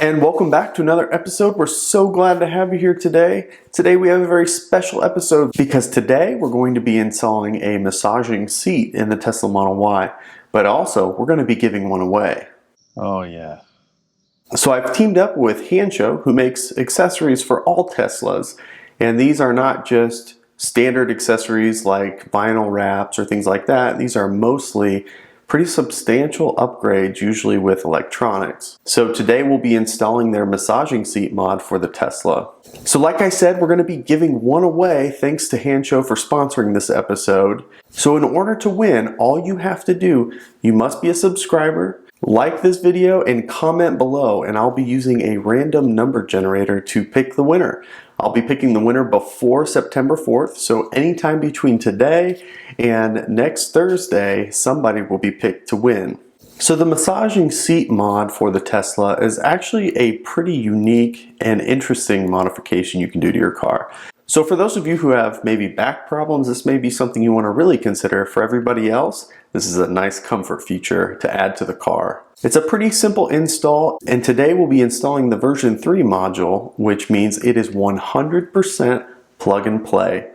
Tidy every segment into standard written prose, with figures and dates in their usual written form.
And welcome back to another episode. We're so glad to have you here today. Today we have a very special episode because today we're going to be installing a massaging seat in the Tesla Model Y, but also we're going to be giving one away. Oh yeah. So I've teamed up with Hansshow, who makes accessories for all Teslas, and these are not just standard accessories like vinyl wraps or things like that. These are mostly pretty substantial upgrades, usually with electronics. So today we'll be installing their massaging seat mod for the Tesla. So like I said, we're going to be giving one away thanks to Hansshow for sponsoring this episode. So in order to win, all you have to do, you must be a subscriber, like this video, and comment below, and I'll be using a random number generator to pick the winner. I'll be picking the winner before September 4th, so anytime between today and next Thursday, somebody will be picked to win. So the massaging seat mod for the Tesla is actually a pretty unique and interesting modification you can do to your car. So for those of you who have maybe back problems, this may be something you want to really consider. For everybody else, this is a nice comfort feature to add to the car. It's a pretty simple install, and today we'll be installing the version 3 module, which means it is 100% plug and play.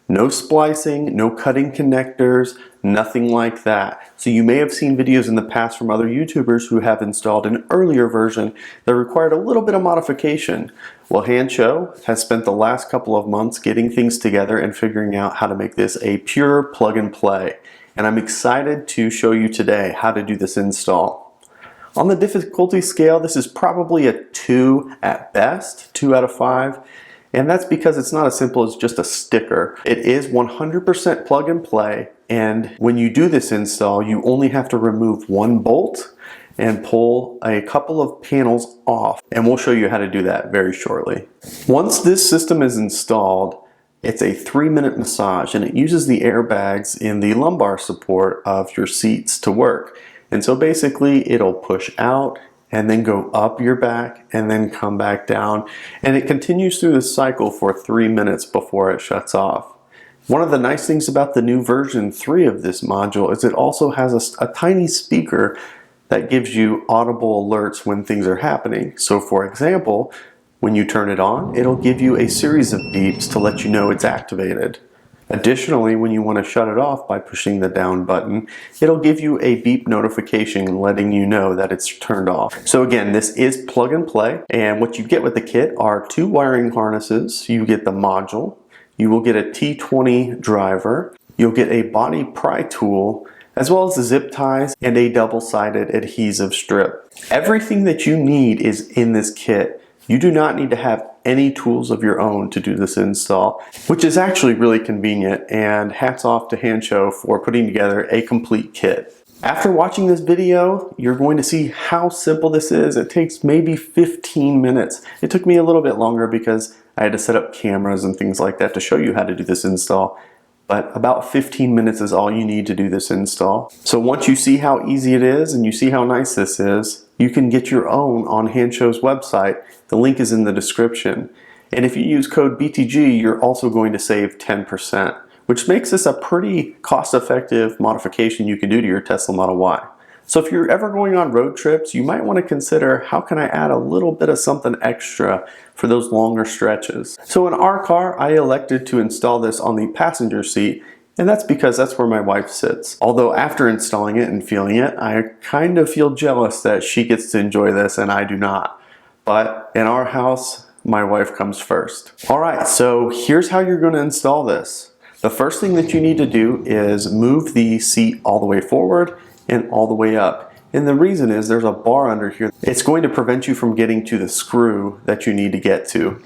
No splicing, no cutting connectors, nothing like that. So you may have seen videos in the past from other YouTubers who have installed an earlier version that required a little bit of modification. Well, Hansshow has spent the last couple of months getting things together and figuring out how to make this a pure plug and play. And I'm excited to show you today how to do this install. On the difficulty scale, this is probably a 2 at best, 2 out of 5. And that's because it's not as simple as just a sticker. It is 100% plug and play, and when you do this install, you only have to remove one bolt and pull a couple of panels off, and we'll show you how to do that very shortly. Once this system is installed, it's a 3-minute massage, and it uses the airbags in the lumbar support of your seats to work. And so basically it'll push out and then go up your back and then come back down, and it continues through this cycle for 3 minutes before it shuts off. One of the nice things about the new version 3 of this module is it also has a tiny speaker that gives you audible alerts when things are happening. So for example, when you turn it on, it'll give you a series of beeps to let you know it's activated. Additionally, when you want to shut it off by pushing the down button, it'll give you a beep notification letting you know that it's turned off. So again, this is plug and play, and what you get with the kit are 2 wiring harnesses. You get the module, you will get a T20 driver, you'll get a body pry tool, as well as the zip ties and a double-sided adhesive strip. Everything that you need is in this kit. You do not need to have any tools of your own to do this install, which is actually really convenient, and hats off to Hansshow for putting together a complete kit. After watching this video, you're going to see how simple this is. It takes maybe 15 minutes. It took me a little bit longer because I had to set up cameras and things like that to show you how to do this install. But about 15 minutes is all you need to do this install. So once you see how easy it is and you see how nice this is, you can get your own on Hanssshow's website. The link is in the description. And if you use code BTG, you're also going to save 10%, which makes this a pretty cost-effective modification you can do to your Tesla Model Y. So if you're ever going on road trips, you might want to consider, how can I add a little bit of something extra for those longer stretches? So in our car, I elected to install this on the passenger seat, and that's because that's where my wife sits. Although after installing it and feeling it, I kind of feel jealous that she gets to enjoy this and I do not. But in our house, my wife comes first. All right, so here's how you're going to install this. The first thing that you need to do is move the seat all the way forward and all the way up. And the reason is there's a bar under here. It's going to prevent you from getting to the screw that you need to get to.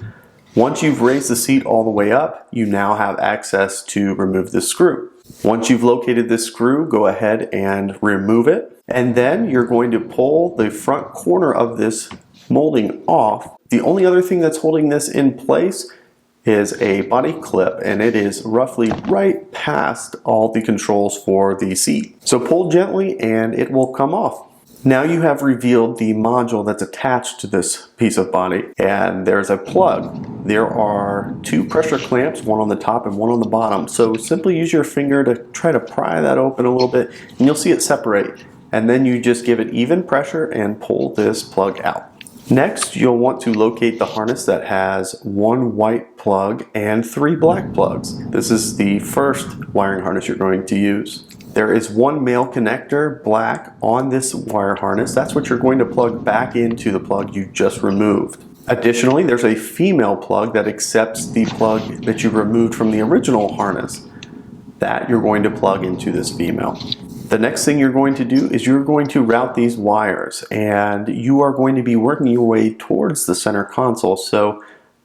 Once you've raised the seat all the way up, you now have access to remove the screw. Once you've located this screw, go ahead and remove it. And then you're going to pull the front corner of this molding off. The only other thing that's holding this in place is a body clip, and it is roughly right past all the controls for the seat. So pull gently and it will come off. Now you have revealed the module that's attached to this piece of body, and there's a plug. There are 2 pressure clamps, one on the top and one on the bottom. So simply use your finger to try to pry that open a little bit, and you'll see it separate. And then you just give it even pressure and pull this plug out. Next, you'll want to locate the harness that has 1 white plug and 3 black plugs. This is the first wiring harness you're going to use. There is 1 male connector, black, on this wire harness. That's what you're going to plug back into the plug you just removed. Additionally, there's a female plug that accepts the plug that you removed from the original harness. That you're going to plug into this female. The next thing you're going to do is you're going to route these wires, and you are going to be working your way towards the center console. So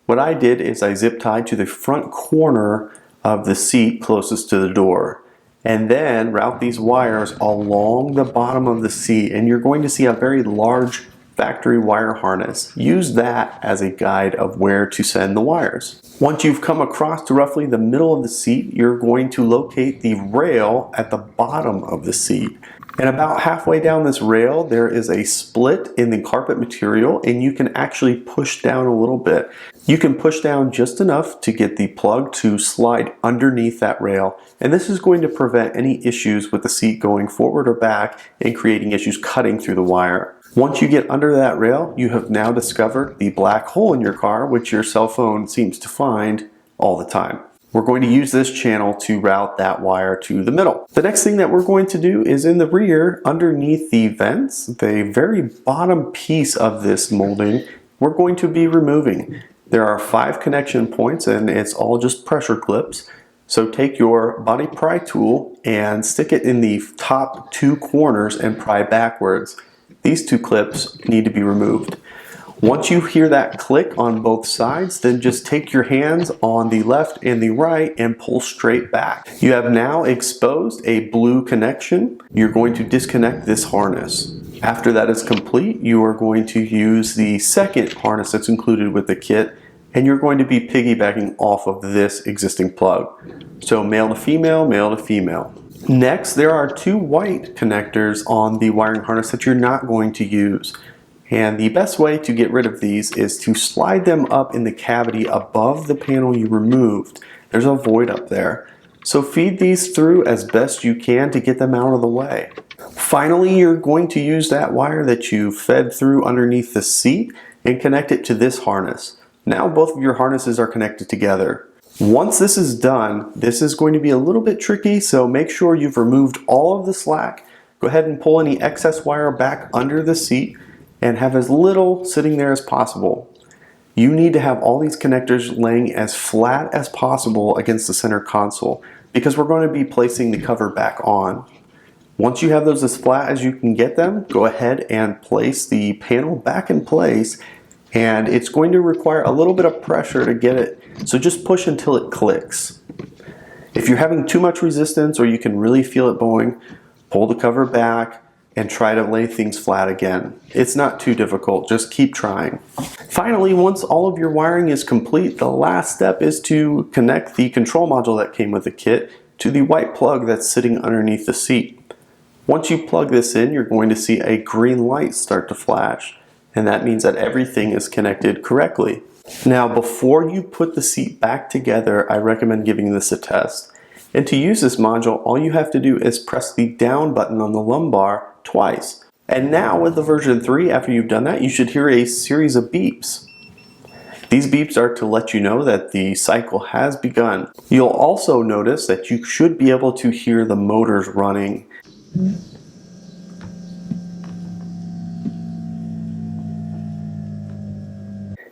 what I did is I zip tied to the front corner of the seat closest to the door, and then route these wires along the bottom of the seat, and you're going to see a very large factory wire harness. Use that as a guide of where to send the wires. Once you've come across to roughly the middle of the seat, you're going to locate the rail at the bottom of the seat. And about halfway down this rail, there is a split in the carpet material, and you can actually push down a little bit. You can push down just enough to get the plug to slide underneath that rail, and this is going to prevent any issues with the seat going forward or back and creating issues cutting through the wire. Once you get under that rail, you have now discovered the black hole in your car, which your cell phone seems to find all the time. We're going to use this channel to route that wire to the middle. The next thing that we're going to do is in the rear, underneath the vents, the very bottom piece of this molding, we're going to be removing. There are 5 connection points, and it's all just pressure clips. So take your body pry tool and stick it in the top 2 corners and pry backwards. These 2 clips need to be removed. Once you hear that click on both sides, then just take your hands on the left and the right and pull straight back. You have now exposed a blue connection. You're going to disconnect this harness. After that is complete, you are going to use the second harness that's included with the kit, and you're going to be piggybacking off of this existing plug. So male to female, male to female. Next, there are 2 white connectors on the wiring harness that you're not going to use. And the best way to get rid of these is to slide them up in the cavity above the panel you removed. There's a void up there. So feed these through as best you can to get them out of the way. Finally, you're going to use that wire that you fed through underneath the seat and connect it to this harness. Now both of your harnesses are connected together. Once this is done, this is going to be a little bit tricky, so make sure you've removed all of the slack. Go ahead and pull any excess wire back under the seat and have as little sitting there as possible. You need to have all these connectors laying as flat as possible against the center console because we're going to be placing the cover back on. Once you have those as flat as you can get them, go ahead and place the panel back in place, and it's going to require a little bit of pressure to get it, so just push until it clicks. If you're having too much resistance or you can really feel it bowing, pull the cover back and try to lay things flat again. It's not too difficult, just keep trying. Finally, once all of your wiring is complete, the last step is to connect the control module that came with the kit to the white plug that's sitting underneath the seat. Once you plug this in, you're going to see a green light start to flash, and that means that everything is connected correctly. Now, before you put the seat back together, I recommend giving this a test. And to use this module, all you have to do is press the down button on the lumbar twice. And now with the version 3, after you've done that, you should hear a series of beeps. These beeps are to let you know that the cycle has begun. You'll also notice that you should be able to hear the motors running.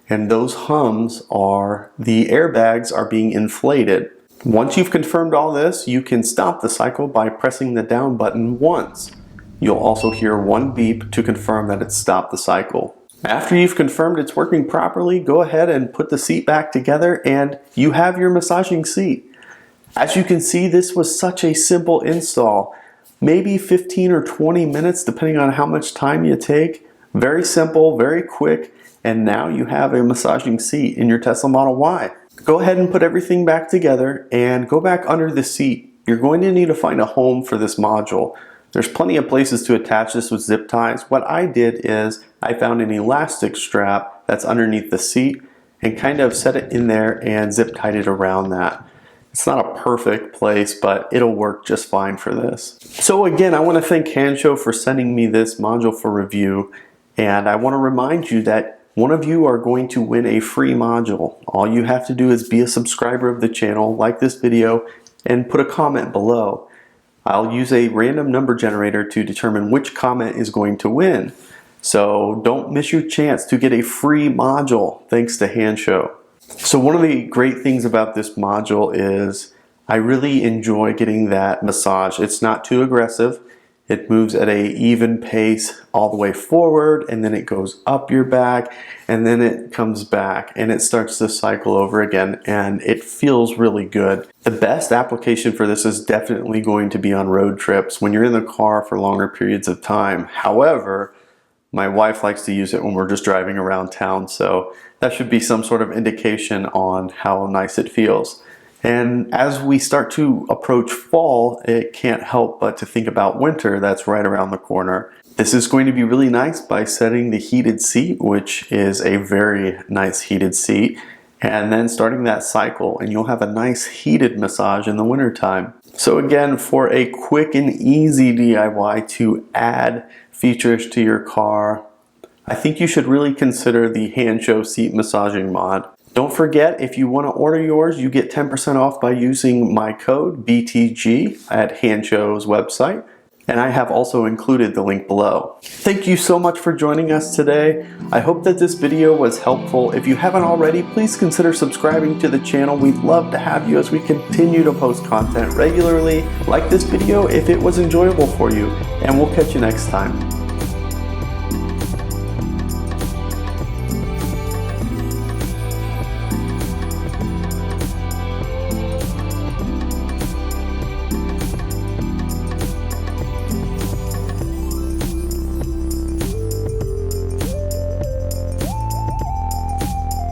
And those hums are the airbags are being inflated. Once you've confirmed all this, you can stop the cycle by pressing the down button once. You'll also hear 1 beep to confirm that it's stopped the cycle. After you've confirmed it's working properly, go ahead and put the seat back together and you have your massaging seat. As you can see, this was such a simple install. Maybe 15 or 20 minutes depending on how much time you take. Very simple, very quick, and now you have a massaging seat in your Tesla Model Y. Go ahead and put everything back together and go back under the seat. You're going to need to find a home for this module. There's plenty of places to attach this with zip ties. What I did is I found an elastic strap that's underneath the seat and kind of set it in there and zip tied it around that. It's not a perfect place, but it'll work just fine for this. So again, I want to thank Hansshow for sending me this module for review, and I want to remind you that one of you are going to win a free module. All you have to do is be a subscriber of the channel, like this video, and put a comment below. I'll use a random number generator to determine which comment is going to win. So don't miss your chance to get a free module thanks to Hansshow. So one of the great things about this module is I really enjoy getting that massage. It's not too aggressive. It moves at an even pace all the way forward, and then it goes up your back, and then it comes back, and it starts to cycle over again, and it feels really good. The best application for this is definitely going to be on road trips when you're in the car for longer periods of time. However, my wife likes to use it when we're just driving around town, so that should be some sort of indication on how nice it feels. And as we start to approach fall, it can't help but to think about winter that's right around the corner. This is going to be really nice by setting the heated seat, which is a very nice heated seat, and then starting that cycle, and you'll have a nice heated massage in the wintertime. So again, for a quick and easy DIY to add features to your car, I think you should really consider the Hansshow seat massaging mod. Don't forget, if you want to order yours, you get 10% off by using my code BTG at Hansshows website. And I have also included the link below. Thank you so much for joining us today. I hope that this video was helpful. If you haven't already, please consider subscribing to the channel. We'd love to have you as we continue to post content regularly. Like this video if it was enjoyable for you, and we'll catch you next time.